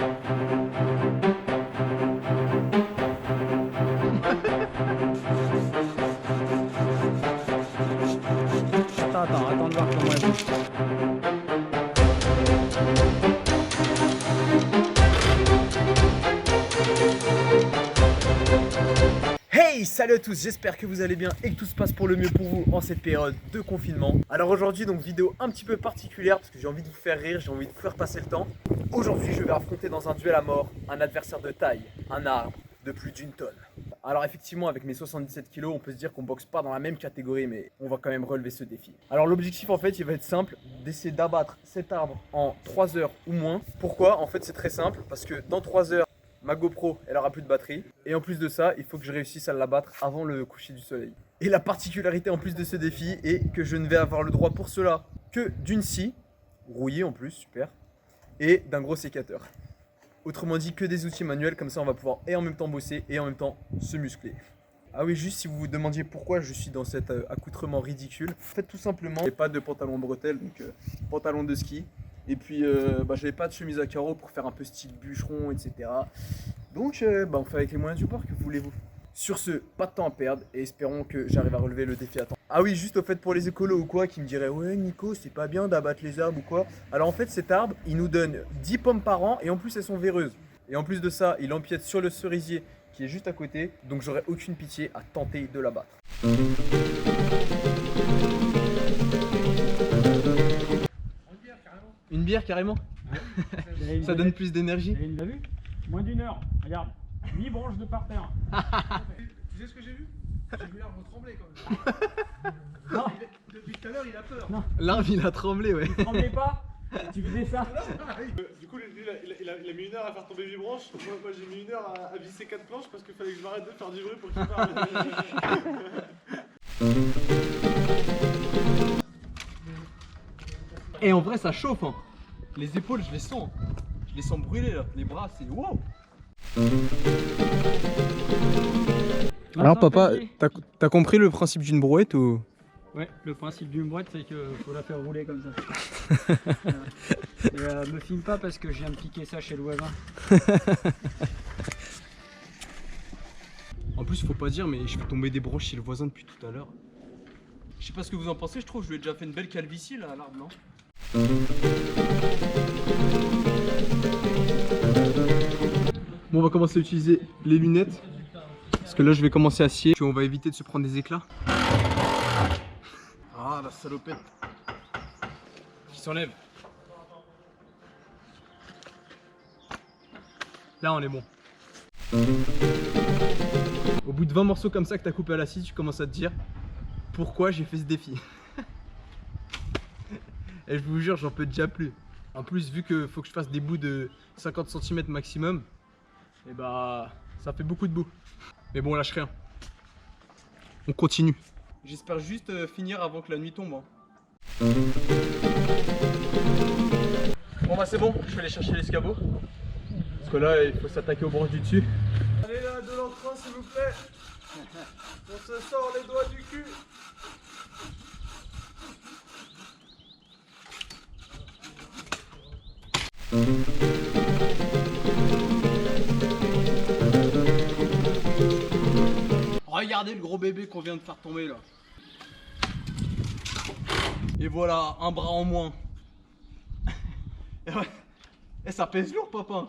Attends de voir comment elle bouge. Hey, salut à tous, j'espère que vous allez bien et que tout se passe pour le mieux pour vous en cette période de confinement. Alors aujourd'hui, donc vidéo un petit peu particulière parce que j'ai envie de vous faire rire, j'ai envie de vous faire passer le temps. Aujourd'hui, je vais affronter dans un duel à mort un adversaire de taille, un arbre de plus d'1 tonne. Alors effectivement, avec mes 77 kilos, on peut se dire qu'on boxe pas dans la même catégorie, mais on va quand même relever ce défi. Alors l'objectif en fait, il va être simple, d'essayer d'abattre cet arbre en 3 heures ou moins. Pourquoi? En fait, c'est très simple, parce que dans 3 heures, ma GoPro, elle aura plus de batterie. Et en plus de ça, il faut que je réussisse à l'abattre avant le coucher du soleil. Et la particularité en plus de ce défi est que je ne vais avoir le droit pour cela que d'une scie, rouillée en plus, super, et d'un gros sécateur. Autrement dit, que des outils manuels, comme ça on va pouvoir et en même temps bosser et en même temps se muscler. Ah oui, juste si vous vous demandiez pourquoi je suis dans cet accoutrement ridicule, en fait tout simplement, j'ai pas de pantalon bretelle, donc pantalon de ski. Et puis j'avais pas de chemise à carreaux pour faire un peu style bûcheron, etc. Donc on fait avec les moyens du bord, que voulez-vous. Sur ce, pas de temps à perdre et espérons que j'arrive à relever le défi à temps. Ah oui, juste au fait pour les écolos ou quoi qui me diraient ouais Nico, c'est pas bien d'abattre les arbres ou quoi. Alors en fait cet arbre, il nous donne 10 pommes par an et en plus elles sont véreuses. Et en plus de ça, il empiète sur le cerisier qui est juste à côté, donc j'aurais aucune pitié à tenter de l'abattre. Une bière carrément. Ça donne plus d'énergie. Tu l'as vu? Moins d'1 heure, regarde, 8 branches de parterre. Tu sais ce que j'ai vu? J'ai vu l'arbre trembler quand même. Non, Depuis tout à l'heure, il a peur. non, L'arbre il a tremblé, ouais. tu tremblais pas, tu faisais ça. Du coup, lui, il a mis 1 heure à faire tomber 8 branches. Moi j'ai mis 1 heure à visser 4 planches parce qu'il fallait que je m'arrête de faire du bruit pour qu'il parle. Et en vrai ça chauffe hein. Les épaules je les sens. Je les sens brûler là. Les bras c'est wow. Alors papa, t'as compris le principe d'une brouette ou? Ouais, le principe d'une boîte, c'est qu'il faut la faire rouler comme ça. Et me filme pas parce que je viens de piquer ça chez le voisin. En plus faut pas dire mais je fais tomber des branches chez le voisin depuis tout à l'heure. Je sais pas ce que vous en pensez, je trouve que je lui ai déjà fait une belle calvitie là à l'arbre, non? Bon, on va commencer à utiliser les lunettes parce que là je vais commencer à scier, puis on va éviter de se prendre des éclats. Ah la salopette qui s'enlève. Là on est bon. Au bout de 20 morceaux comme ça que t'as coupé à la scie, tu commences à te dire pourquoi j'ai fait ce défi. Et je vous jure, j'en peux déjà plus. En plus, vu qu'il faut que je fasse des bouts de 50 cm maximum, et bah ça fait beaucoup de bouts. Mais bon, on lâche rien. On continue. J'espère juste finir avant que la nuit tombe. Hein. Bon bah c'est bon, je vais aller chercher l'escabeau. Parce que là, il faut s'attaquer aux branches du dessus. Allez là, de l'entrain s'il vous plaît. On se sort les doigts du cul. Regardez le gros bébé qu'on vient de faire tomber là. Et voilà, un bras en moins. Et ça pèse lourd papa.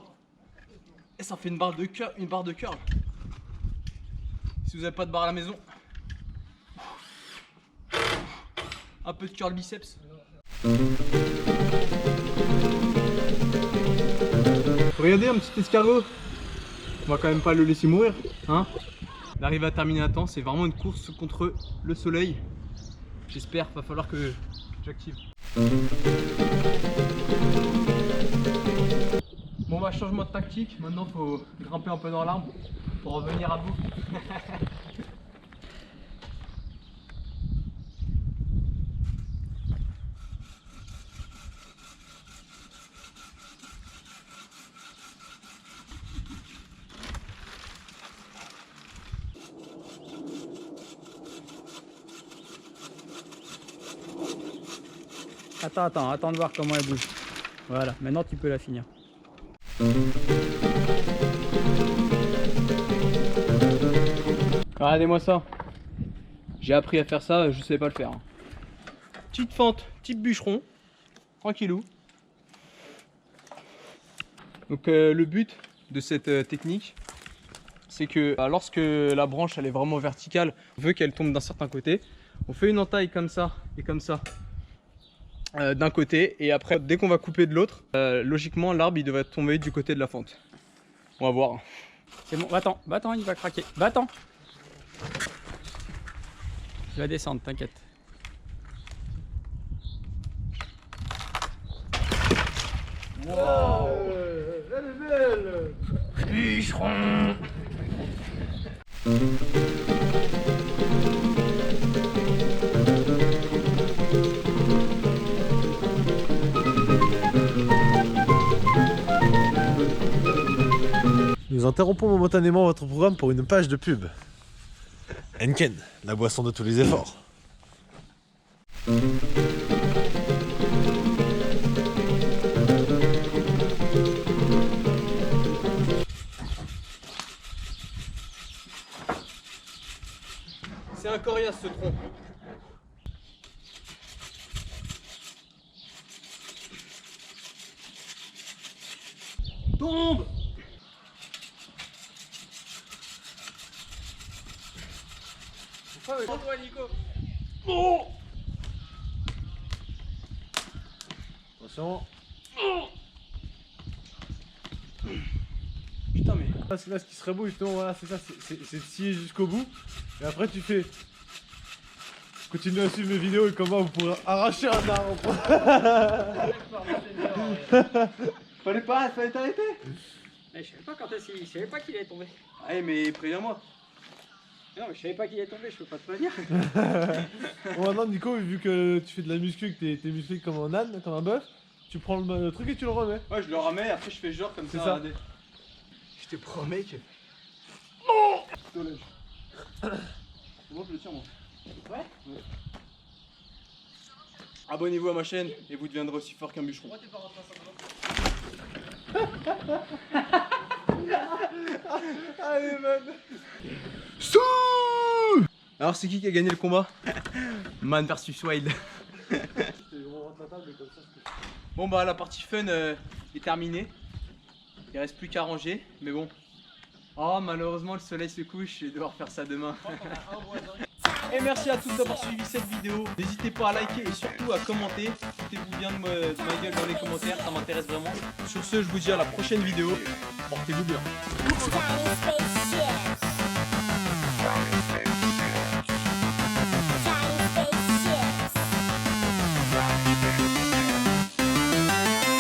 Et ça fait une barre de curl. Si vous n'avez pas de barre à la maison. Un peu de curl biceps. Regardez un petit escargot. On va quand même pas le laisser mourir, hein. D'arriver à terminer à temps, c'est vraiment une course contre le soleil. J'espère, va falloir que j'active. Bon bah changement de tactique, maintenant faut grimper un peu dans l'arbre pour revenir à bout. Attends de voir comment elle bouge. Voilà, maintenant tu peux la finir. Regardez-moi ça. J'ai appris à faire ça, je savais pas le faire. Petite fente, type bûcheron. Tranquillou. Donc le but de cette technique, c'est que lorsque la branche elle est vraiment verticale, on veut qu'elle tombe d'un certain côté. On fait une entaille comme ça et comme ça d'un côté, et après dès qu'on va couper de l'autre, logiquement l'arbre il devrait tomber du côté de la fente. On va voir. C'est bon, va-t'en, il va craquer. Va-t'en. Il va descendre, t'inquiète. Wow, elle est belle. Bûcheron. Nous interrompons momentanément votre programme pour une page de pub. Henken, la boisson de tous les efforts. C'est un coriace ce tronc. Tombe! Prends-toi Nico! Oh! Attention. Putain mais... Là, ce qui serait beau justement, voilà, c'est ça, c'est de scier jusqu'au bout. Et après tu fais... Continuez à suivre mes vidéos et comment vous pourrez arracher un arbre. Fallait t'arrêter. Je savais pas quand est-ce qu'il... Je savais pas qu'il allait tomber. Allez mais préviens-moi. Non mais je savais pas qu'il allait tomber, je peux pas te prévenir. Bon maintenant Nico, vu que tu fais de la muscu, que t'es musclé comme un âne, comme un bœuf, tu prends le truc et tu le remets. Ouais je le remets, après je fais genre comme C'est ça. ça. Regardez. Je te promets que... Soulage. C'est bon je le tire moi. Ouais. Abonnez-vous à ma chaîne et vous deviendrez aussi fort qu'un bûcheron. Allez man. Alors c'est qui a gagné le combat? Man versus Wild. Bon bah la partie fun est terminée. Il reste plus qu'à ranger, mais bon. Oh malheureusement le soleil se couche, je vais devoir faire ça demain. Et merci à tous d'avoir suivi cette vidéo. N'hésitez pas à liker et surtout à commenter. Foutez-vous bien de ma gueule dans les commentaires, ça m'intéresse vraiment. Sur ce, je vous dis à la prochaine vidéo. Portez-vous bien.